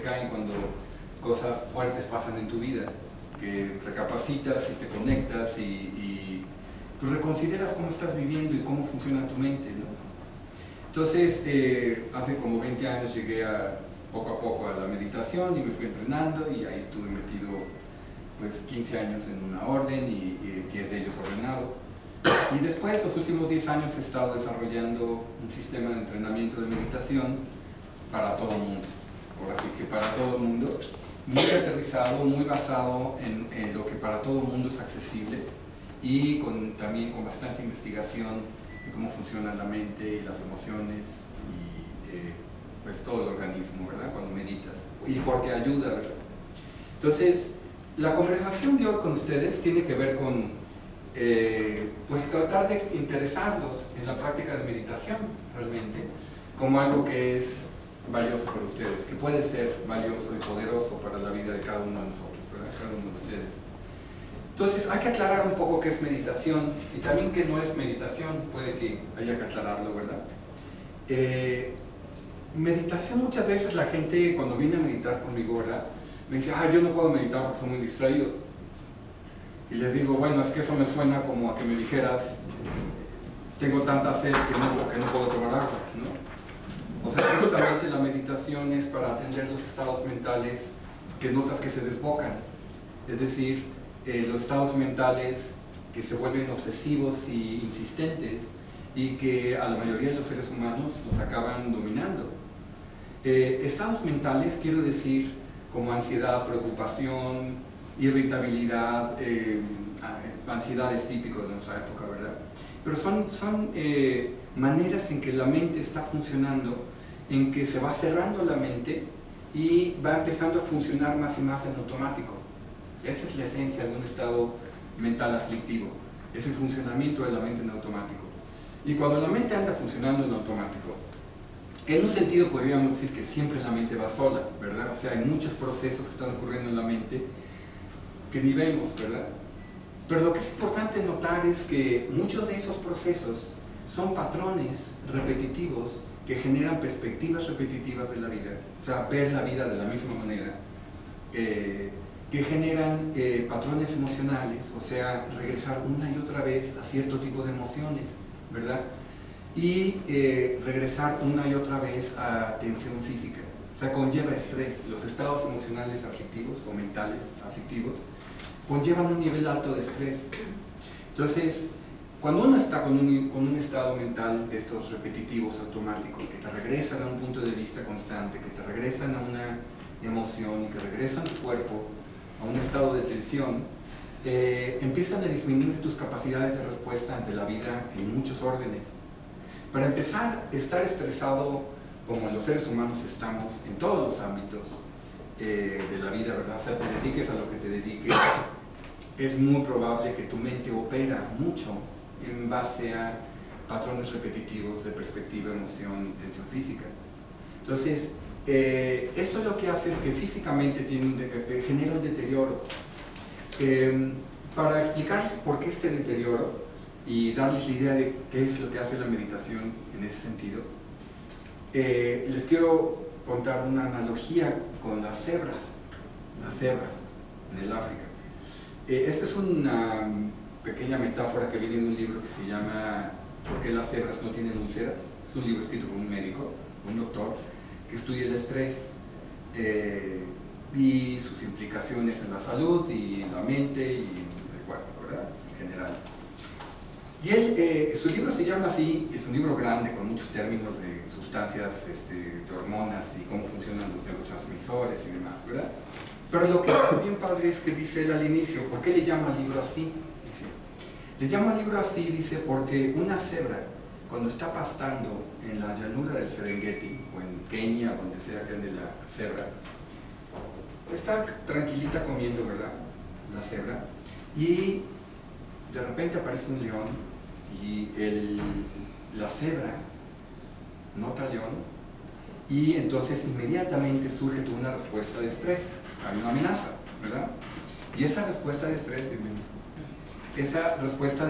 caen cuando cosas fuertes pasan en tu vida, que recapacitas y te conectas y pues reconsideras cómo estás viviendo y cómo funciona tu mente, ¿no? Entonces, hace como 20 años llegué poco a poco a la meditación y me fui entrenando, y ahí estuve metido pues 15 años en una orden y 10 de ellos ordenado. Y después, los últimos 10 años, he estado desarrollando un sistema de entrenamiento de meditación para todo el mundo. Ahora sí que para todo el mundo, muy aterrizado, muy basado en lo que para todo el mundo es accesible, y también con bastante investigación de cómo funciona la mente y las emociones y pues todo el organismo, ¿verdad? Cuando meditas, y porque ayuda, ¿verdad? Entonces, la conversación de hoy con ustedes tiene que ver con pues tratar de interesarlos en la práctica de meditación realmente, como algo que es valioso para ustedes, que puede ser valioso y poderoso para la vida de cada uno de nosotros, ¿verdad? Cada uno de ustedes. Entonces, hay que aclarar un poco qué es meditación y también qué no es meditación. Puede que haya que aclararlo, ¿verdad? Meditación, muchas veces la gente cuando viene a meditar conmigo, ¿verdad?, me dice, yo no puedo meditar porque soy muy distraído. Y les digo, bueno, es que eso me suena como a que me dijeras, tengo tanta sed que no puedo tomar agua, ¿no? O sea, justamente la meditación es para atender los estados mentales que notas que se desbocan. Es decir, los estados mentales que se vuelven obsesivos y insistentes, y que a la mayoría de los seres humanos los acaban dominando. Estados mentales, quiero decir, como ansiedad, preocupación, irritabilidad, ansiedad es típico de nuestra época, ¿verdad? Pero son maneras en que la mente está funcionando, en que se va cerrando la mente y va empezando a funcionar más y más en automático. Esa es la esencia de un estado mental aflictivo, es el funcionamiento de la mente en automático. Y cuando la mente anda funcionando en automático, en un sentido podríamos decir que siempre la mente va sola, ¿verdad? O sea, hay muchos procesos que están ocurriendo en la mente que ni vemos, ¿verdad? Pero lo que es importante notar es que muchos de esos procesos son patrones repetitivos que generan perspectivas repetitivas de la vida, o sea, ver la vida de la misma manera, que generan patrones emocionales, o sea, regresar una y otra vez a cierto tipo de emociones, ¿verdad? Y regresar una y otra vez a tensión física, o sea, conlleva estrés. Los estados emocionales aflictivos o mentales aflictivos conllevan un nivel alto de estrés. Entonces, cuando uno está con un estado mental de estos repetitivos, automáticos, que te regresan a un punto de vista constante, que te regresan a una emoción y que regresan a tu cuerpo a un estado de tensión, empiezan a disminuir tus capacidades de respuesta ante la vida en muchos órdenes. Para empezar, estar estresado como los seres humanos estamos en todos los ámbitos de la vida, ¿verdad? O sea, te dediques a lo que te dediques, es muy probable que tu mente opera mucho en base a patrones repetitivos de perspectiva, emoción y tensión física. Entonces, eso lo que hace es que físicamente genera un deterioro. Para explicarles por qué este deterioro y darles la idea de qué es lo que hace la meditación en ese sentido, les quiero contar una analogía con las cebras en el África. Esta es una pequeña metáfora que viene en un libro que se llama ¿Por qué las cebras no tienen úlceras? Es un libro escrito por un médico, un doctor, que estudia el estrés y sus implicaciones en la salud y en la mente y en el cuerpo, ¿verdad? En general. Y su libro se llama así, es un libro grande con muchos términos de sustancias, de hormonas y cómo funcionan los neurotransmisores y demás, ¿verdad? Pero lo que es bien padre es que dice él al inicio, ¿por qué le llama al libro así? Dice, le llama al libro así, dice, porque una cebra, cuando está pastando en la llanura del Serengeti, o en Kenia, donde sea que ande la cebra, está tranquilita comiendo, ¿verdad? La cebra, y de repente aparece un león, y la cebra nota al león, y entonces inmediatamente surge toda una respuesta de estrés, hay una amenaza, ¿verdad? Y esa respuesta de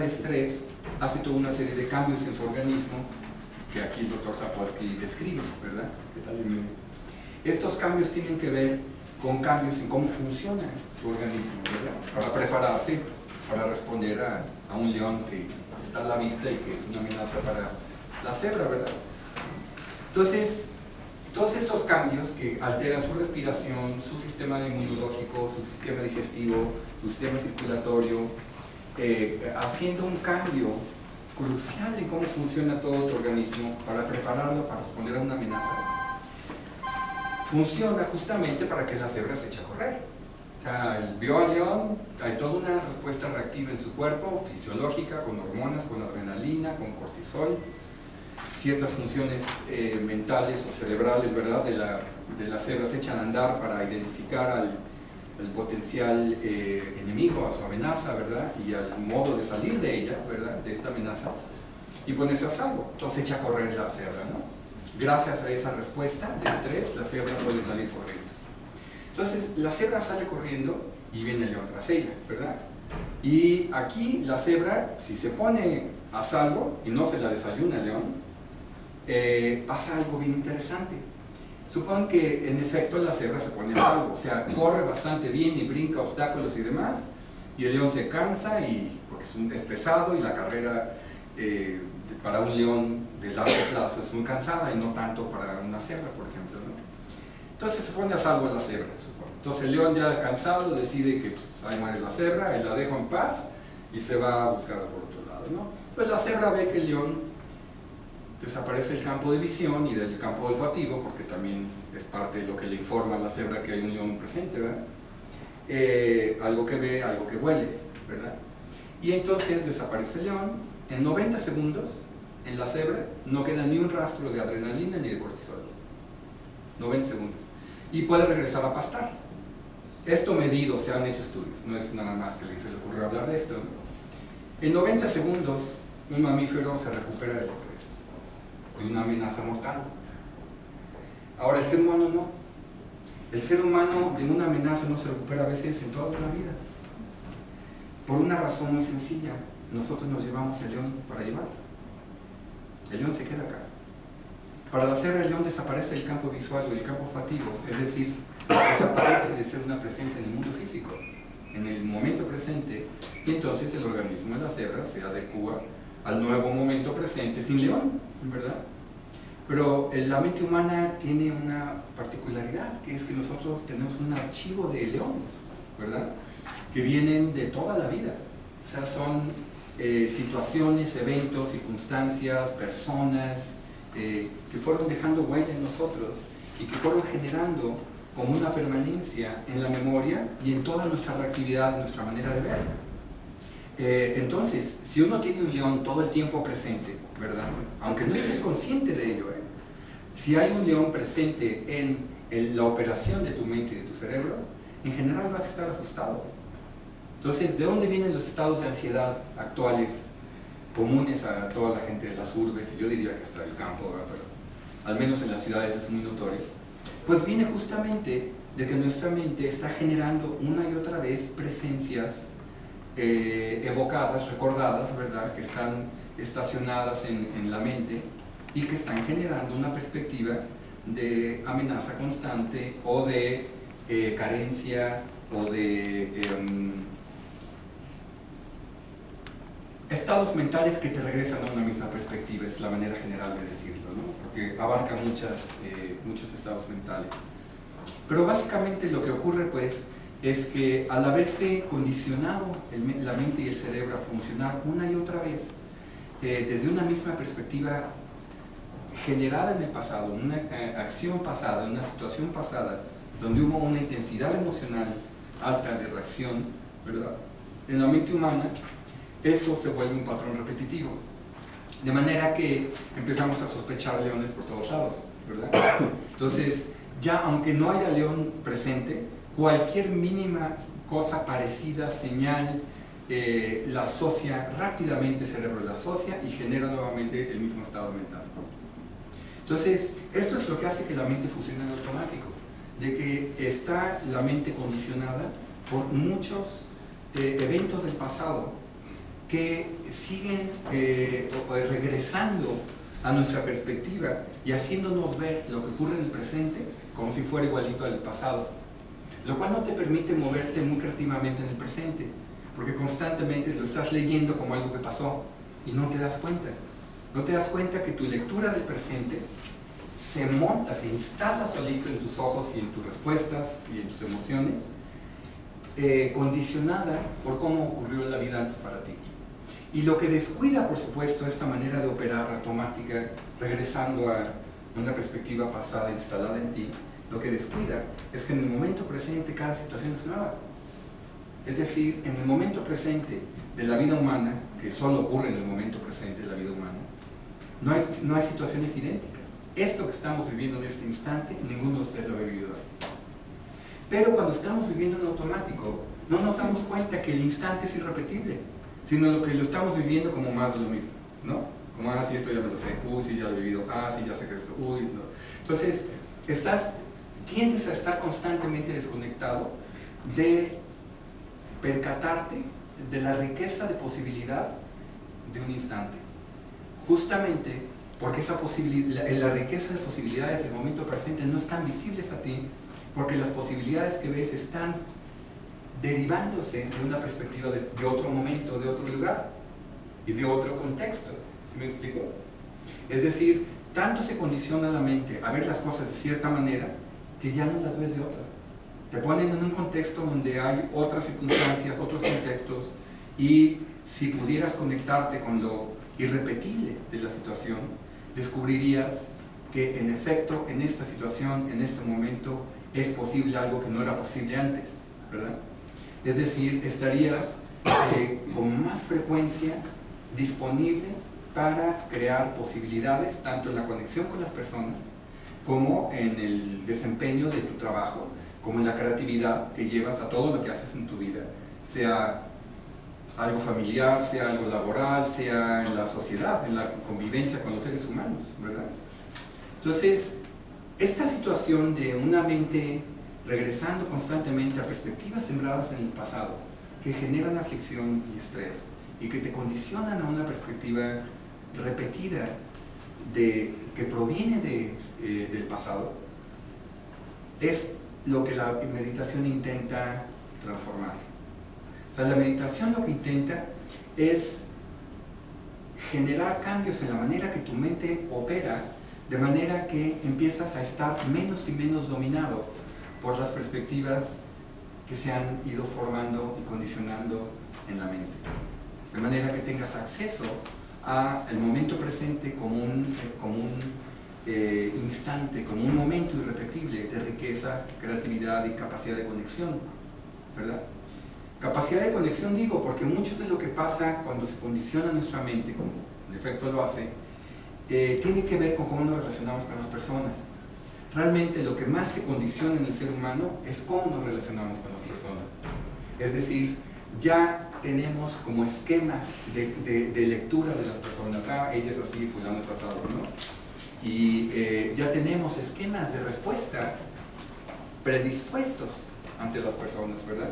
estrés hace toda una serie de cambios en su organismo que aquí el doctor Sapolsky describe, ¿verdad? ¿Qué tal? Estos cambios tienen que ver con cambios en cómo funciona tu organismo, ¿verdad? Para prepararse, para responder a un león que está a la vista y que es una amenaza para la cebra, ¿verdad? Entonces, todos estos cambios que alteran su respiración, su sistema inmunológico, su sistema digestivo, su sistema circulatorio, haciendo un cambio crucial en cómo funciona todo tu organismo para prepararlo para responder a una amenaza, funciona justamente para que la cebra se eche a correr. O sea, vio al león, hay toda una respuesta reactiva en su cuerpo, fisiológica, con hormonas, con adrenalina, con cortisol, ciertas funciones mentales o cerebrales, ¿verdad?, de la cebra se echan a andar para identificar al potencial enemigo, a su amenaza, ¿verdad?, y al modo de salir de ella, ¿verdad?, de esta amenaza, y ponerse a salvo. Entonces echa a correr la cebra, ¿no? Gracias a esa respuesta de estrés, la cebra puede salir corriendo. Entonces, la cebra sale corriendo y viene el león tras ella, ¿verdad? Y aquí la cebra, si se pone a salvo y no se la desayuna el león, pasa algo bien interesante. Supongan que en efecto la cebra se pone a salvo, o sea, corre bastante bien y brinca obstáculos y demás, y el león se cansa porque es pesado y la carrera para un león de largo plazo es muy cansada y no tanto para una cebra, por ejemplo, ¿no? Entonces se pone a salvo la cebra, supongo. Entonces el león ya cansado decide que pues, ahí muere la cebra, él la deja en paz y se va a buscar por otro lado, ¿no? Pues la cebra ve que el león desaparece del campo de visión y del campo olfativo, porque también es parte de lo que le informa a la cebra que hay un león presente, ¿verdad? Algo que ve, algo que huele, ¿verdad? Y entonces desaparece el león. En 90 segundos, en la cebra, no queda ni un rastro de adrenalina ni de cortisol. 90 segundos. Y puede regresar a pastar. Esto medido, se han hecho estudios, no es nada más que se le ocurrió hablar de esto, ¿no? En 90 segundos, un mamífero se recupera del estrés, de una amenaza mortal. Ahora, el ser humano no. El ser humano de una amenaza no se recupera a veces en toda la vida. Por una razón muy sencilla, nosotros nos llevamos el león para llevarlo. El león se queda acá. Para la cebra el león desaparece del campo visual o del campo olfativo, es decir, desaparece de ser una presencia en el mundo físico, en el momento presente, y entonces el organismo de la cebra se adecua al nuevo momento presente sin león, ¿verdad? Pero la mente humana tiene una particularidad, que es que nosotros tenemos un archivo de leones, ¿verdad?, que vienen de toda la vida. O sea, son situaciones, eventos, circunstancias, personas que fueron dejando huella en nosotros y que fueron generando como una permanencia en la memoria y en toda nuestra reactividad, nuestra manera de ver. Entonces, si uno tiene un león todo el tiempo presente, ¿verdad?, aunque no estés consciente de ello, si hay un león presente en la operación de tu mente y de tu cerebro, en general vas a estar asustado. Entonces, ¿de dónde vienen los estados de ansiedad actuales, comunes a toda la gente de las urbes, y yo diría que hasta el campo, ¿verdad?, pero al menos en las ciudades es muy notorio? Pues viene justamente de que nuestra mente está generando una y otra vez presencias evocadas, recordadas, ¿verdad?, que están estacionadas en la mente y que están generando una perspectiva de amenaza constante o de carencia o de estados mentales que te regresan a una misma perspectiva, es la manera general de decirlo, ¿no?, porque abarca muchos estados mentales. Pero básicamente lo que ocurre, pues, es que al haberse condicionado la mente y el cerebro a funcionar una y otra vez desde una misma perspectiva generada en el pasado, una acción pasada, una situación pasada, donde hubo una intensidad emocional alta de reacción, ¿verdad?, en la mente humana, eso se vuelve un patrón repetitivo. De manera que empezamos a sospechar leones por todos lados, ¿verdad? Entonces, ya aunque no haya león presente, cualquier mínima cosa parecida, señal, la asocia rápidamente, el cerebro la asocia y genera nuevamente el mismo estado mental. Entonces, esto es lo que hace que la mente funcione en automático, de que está la mente condicionada por muchos eventos del pasado que siguen regresando a nuestra perspectiva y haciéndonos ver lo que ocurre en el presente como si fuera igualito al pasado, lo cual no te permite moverte muy creativamente en el presente, porque constantemente lo estás leyendo como algo que pasó y no te das cuenta. No te das cuenta que tu lectura del presente se monta, se instala solito en tus ojos y en tus respuestas y en tus emociones, condicionada por cómo ocurrió la vida antes para ti. Y lo que descuida, por supuesto, esta manera de operar automática, regresando a una perspectiva pasada instalada en ti, lo que descuida es que en el momento presente cada situación es nueva. Es decir, en el momento presente de la vida humana, que solo ocurre en el momento presente de la vida humana, no hay situaciones idénticas. Esto que estamos viviendo en este instante, ninguno de ustedes lo ha vivido antes. Pero cuando estamos viviendo en automático, no nos damos cuenta que el instante es irrepetible, sino lo que lo estamos viviendo como más de lo mismo, ¿no? Como, sí, esto ya me lo sé, sí, ya lo he vivido, sí, ya sé que esto, no. Entonces, tiendes a estar constantemente desconectado de percatarte de la riqueza de posibilidad de un instante. Justamente porque la riqueza de posibilidades del momento presente no están visibles a ti, porque las posibilidades que ves están derivándose de una perspectiva de otro momento, de otro lugar y de otro contexto. ¿Sí me explico? Es decir, tanto se condiciona la mente a ver las cosas de cierta manera que ya no las ves de otra. Te ponen en un contexto donde hay otras circunstancias, otros contextos, y si pudieras conectarte con lo irrepetible de la situación, descubrirías que en efecto en esta situación, en este momento, es posible algo que no era posible antes, ¿verdad? Es decir, estarías con más frecuencia disponible para crear posibilidades, tanto en la conexión con las personas, como en el desempeño de tu trabajo, como en la creatividad que llevas a todo lo que haces en tu vida, sea algo familiar, sea algo laboral, sea en la sociedad, en la convivencia con los seres humanos, ¿verdad? Entonces, esta situación de una mente regresando constantemente a perspectivas sembradas en el pasado, que generan aflicción y estrés, y que te condicionan a una perspectiva repetida que proviene del pasado, es lo que la meditación intenta transformar. O sea, la meditación lo que intenta es generar cambios en la manera que tu mente opera, de manera que empiezas a estar menos y menos dominado por las perspectivas que se han ido formando y condicionando en la mente. De manera que tengas acceso al momento presente como un instante, como un momento irrepetible de riqueza, creatividad y capacidad de conexión, ¿verdad? Capacidad de conexión digo porque mucho de lo que pasa cuando se condiciona nuestra mente, como en efecto lo hace, tiene que ver con cómo nos relacionamos con las personas. Realmente lo que más se condiciona en el ser humano es cómo nos relacionamos con las personas. Es decir, ya tenemos como esquemas de lectura de las personas. Ella es así, fulano es asado, ¿no? Y ya tenemos esquemas de respuesta predispuestos ante las personas, ¿verdad?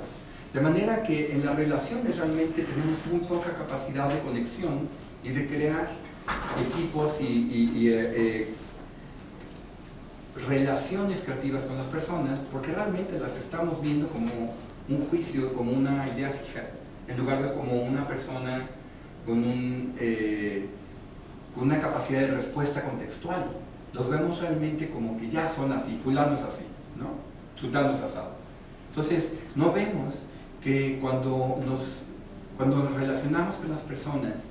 De manera que en las relaciones realmente tenemos muy poca capacidad de conexión y de crear equipos y relaciones creativas con las personas, porque realmente las estamos viendo como un juicio, como una idea fija, en lugar de como una persona con una capacidad de respuesta contextual. Los vemos realmente como que ya son así, fulano es así, ¿no? Sultano es asado. Entonces, no vemos que cuando nos relacionamos con las personas,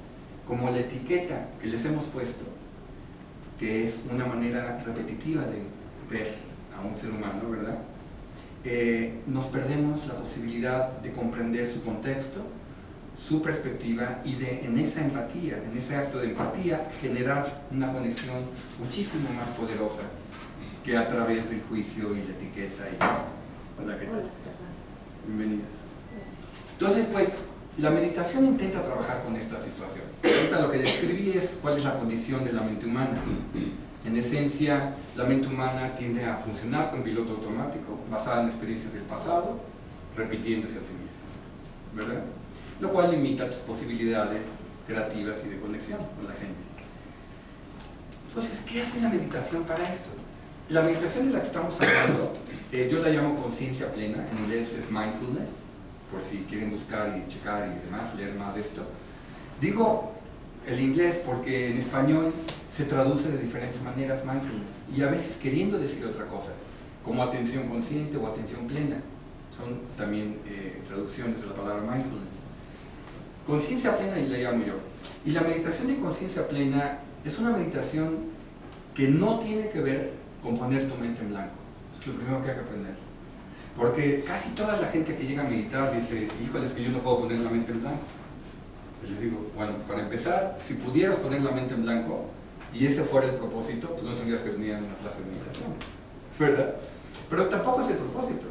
como la etiqueta que les hemos puesto, que es una manera repetitiva de ver a un ser humano, ¿verdad? Nos perdemos la posibilidad de comprender su contexto, su perspectiva y en esa empatía, en ese acto de empatía, generar una conexión muchísimo más poderosa que a través del juicio y la etiqueta. Hola, ¿qué tal? Bienvenidas. Entonces, pues, la meditación intenta trabajar con esta situación. Ahorita lo que describí es cuál es la condición de la mente humana. En esencia, la mente humana tiende a funcionar con piloto automático, basada en experiencias del pasado, repitiéndose a sí misma, ¿verdad? Lo cual limita tus posibilidades creativas y de conexión con la gente. Entonces, ¿qué hace la meditación para esto? La meditación de la que estamos hablando, yo la llamo conciencia plena, en inglés es mindfulness, por si quieren buscar y checar y demás, leer más de esto. Digo el inglés porque en español se traduce de diferentes maneras mindfulness, y a veces queriendo decir otra cosa, como atención consciente o atención plena. Son también traducciones de la palabra mindfulness. Conciencia plena y la llamo yo. Y la meditación de conciencia plena es una meditación que no tiene que ver con poner tu mente en blanco. Es lo primero que hay que aprender. Porque casi toda la gente que llega a meditar dice, híjole, es que yo no puedo poner la mente en blanco. Les digo, bueno, para empezar, si pudieras poner la mente en blanco y ese fuera el propósito, pues no tendrías que venir a una clase de meditación, ¿verdad? Pero tampoco es el propósito.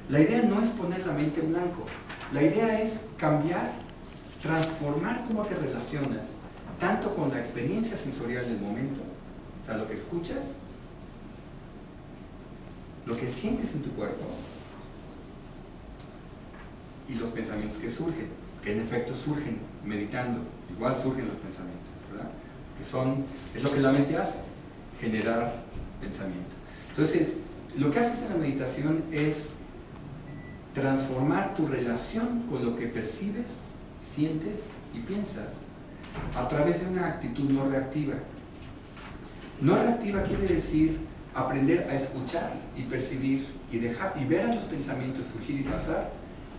La idea no es poner la mente en blanco. La idea es cambiar, transformar cómo te relacionas, tanto con la experiencia sensorial del momento, o sea, lo que escuchas, lo que sientes en tu cuerpo y los pensamientos que surgen, que en efecto surgen meditando, igual surgen los pensamientos, ¿verdad? Es lo que la mente hace, generar pensamiento. Entonces, lo que haces en la meditación es transformar tu relación con lo que percibes, sientes y piensas a través de una actitud no reactiva. No reactiva quiere decir aprender a escuchar y percibir y ver a los pensamientos surgir y pasar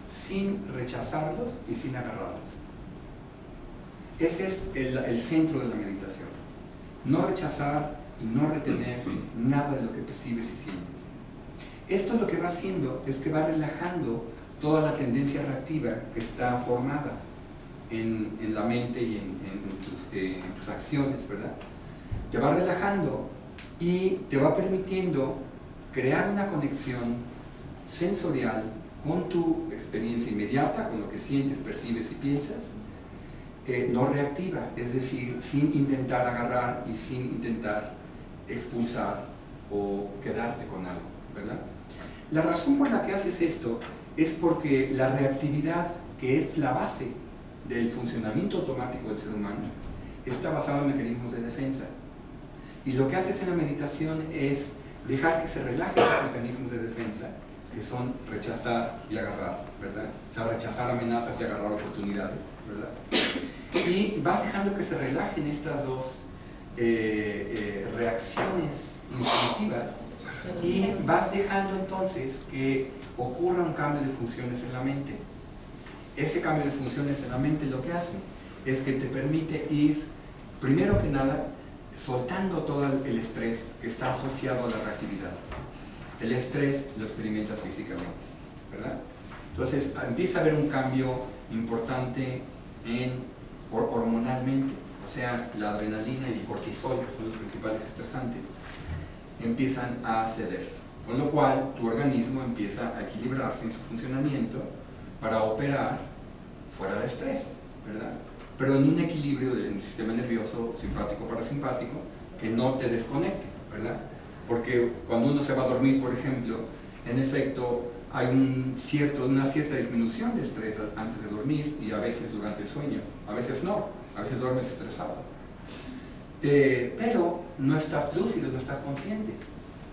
sin rechazarlos y sin agarrarlos. Ese es el centro de la meditación. No rechazar y no retener nada de lo que percibes y sientes. Esto lo que va haciendo es que va relajando toda la tendencia reactiva que está formada en la mente y en tus acciones, ¿verdad? Te va relajando y te va permitiendo crear una conexión sensorial con tu experiencia inmediata, con lo que sientes, percibes y piensas, no reactiva, es decir, sin intentar agarrar y sin intentar expulsar o quedarte con algo, ¿verdad? La razón por la que haces esto es porque la reactividad, que es la base del funcionamiento automático del ser humano, está basada en mecanismos de defensa. Y lo que haces en la meditación es dejar que se relajen los mecanismos de defensa, que son rechazar y agarrar, ¿verdad? O sea, rechazar amenazas y agarrar oportunidades, ¿verdad? Y vas dejando que se relajen estas dos reacciones instintivas y vas dejando entonces que ocurra un cambio de funciones en la mente. Ese cambio de funciones en la mente lo que hace es que te permite ir, primero que nada, soltando todo el estrés que está asociado a la reactividad. El estrés lo experimentas físicamente, ¿verdad? Entonces empieza a haber un cambio importante hormonalmente, o sea, la adrenalina y el cortisol, que son los principales estresantes, empiezan a ceder, con lo cual tu organismo empieza a equilibrarse en su funcionamiento para operar fuera de estrés, ¿verdad? Pero en un equilibrio del sistema nervioso simpático-parasimpático que no te desconecte, ¿verdad? Porque cuando uno se va a dormir, por ejemplo, en efecto hay una cierta disminución de estrés antes de dormir y a veces durante el sueño, a veces no, a veces duermes estresado. Pero no estás lúcido, no estás consciente.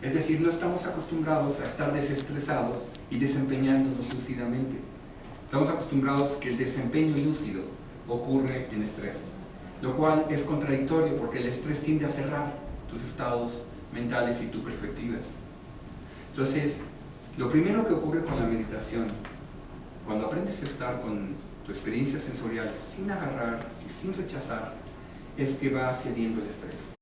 Es decir, no estamos acostumbrados a estar desestresados y desempeñándonos lúcidamente. Estamos acostumbrados que el desempeño lúcido ocurre en estrés, lo cual es contradictorio porque el estrés tiende a cerrar tus estados mentales y tus perspectivas. Entonces, lo primero que ocurre con la meditación, cuando aprendes a estar con tu experiencia sensorial sin agarrar y sin rechazar, es que va cediendo el estrés.